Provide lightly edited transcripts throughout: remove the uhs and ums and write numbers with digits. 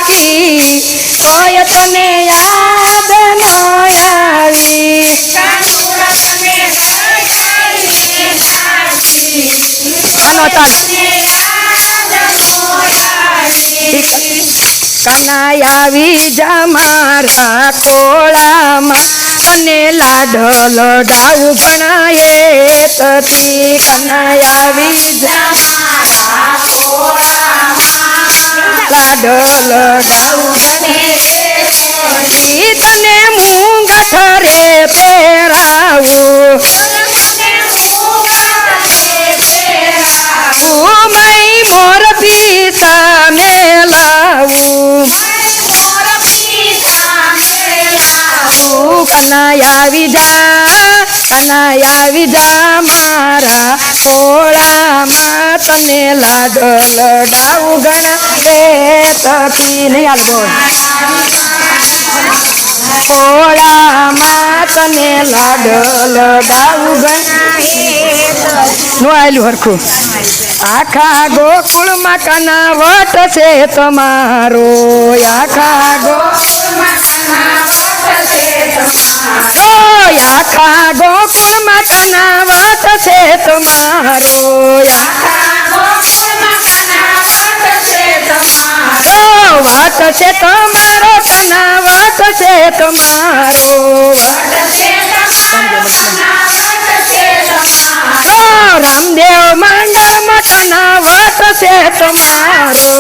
રાખી તોય તને યાદ ન આવી આનો તાર કનાઈ આવી જા મારા ખોળામાં તને લાડ લડાવું ભણાયે તથી કનાઈ આવી જા મારા ખોળામાં લાડ લડાવું ભણાયે તને મૂંગઠ રે પહેરાવું મઈ મોરબી સામે લાવું કનાઈ આવી જા મારા ખોળામાં તને લાડ લડાવું ગણા રે તથી નહીં હાલ બોલ ખોળામાં તને લાડ લડાવું ગણા નું આવેલું હરખું આખા ગોકુળમાં કનાવટ છે તમારો આખા ગોકુળમાં કનાવટ છે તમારો વાટ છે તમારો કનાવટ છે તમારો રામદેવ મંડળમાં કનાવટ છે તમારો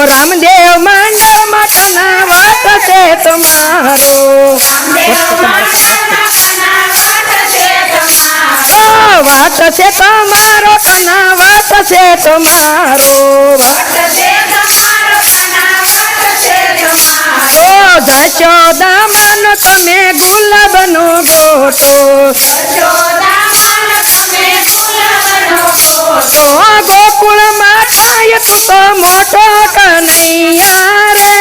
રામદેવ મંડળમાં કનાવટ છે તમારો વાત છે તમારો કનાવટ છે તમારો જશોદામાન તમે ગુલાબનો ગોટો ગોકુળમાં થાય તું તો મોટો કનૈયા રે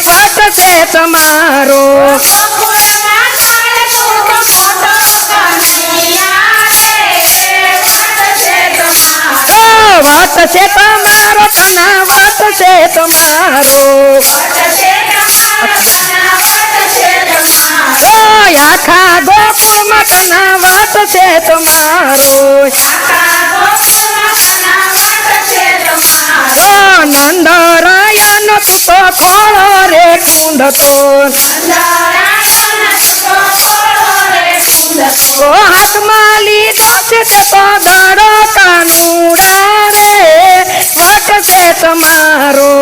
વાટ છે તમારો વાટ છે તમારો કનાવટ છે તમારો આખા ગોકુળમાં કનાવટ છે તમારો નંદરાયણ તું તો ખોળો રે કુંડતો હાથમાં લીધો છે તે તો દડો કાનુડા રે વાટ છે તમારો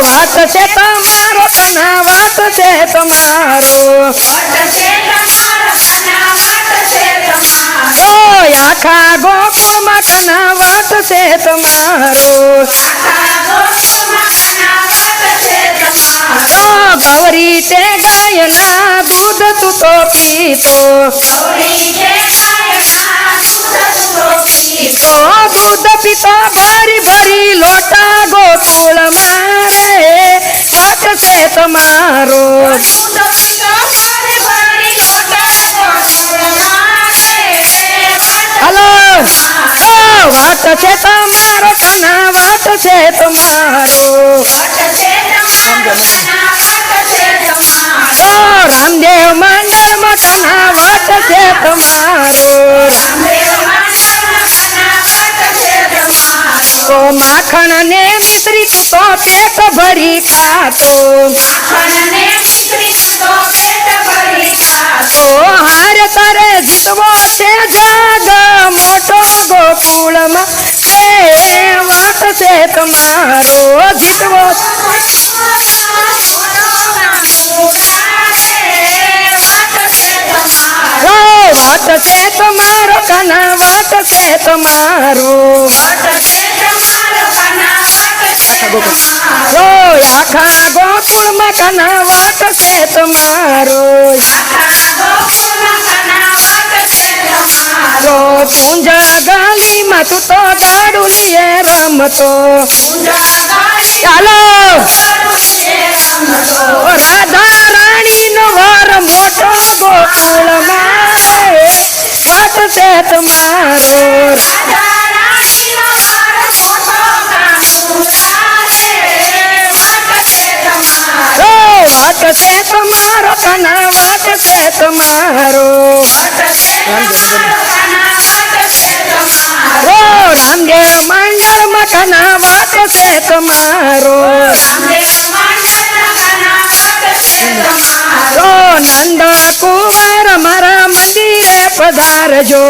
વાટ છે તમારો કનાવટ છે તમારો આખા ગોકુળમાં કનાવટ છે તમારો ગૌરી તે ગાયના દૂધ તું તો પીતો દૂધ પીતો ભરી ભરી લોટા ગોકુળમાં રે વાટ છે તમારો હલો વાટ છે તમારો કનાવટ છે તમારો રામદેવ મંડળમાં કનાવટ છે તમારો માખણ ને મિશ્રી તું તો પેટ ભરી ખાતો હાર તારે જીતવો છે જાગ મોટો ગોકુળમાં વાટ છે તમારો જીતવો વાટ છે તમારો કનાવટ છે તમારો આખા ગોકુળમાં કનાવટ છે તમારો કુંજ ગલીમાં તું તો દાડુલીએ રમતો ચાલો રાધા રાણી નો વર છે તમારો વાટ છે તમારો કના વાટ છે તમારો રામદેવ મંડળ મકના વાટ છે તમારો નંદ કુમાર મારા મંદિરે પધારજો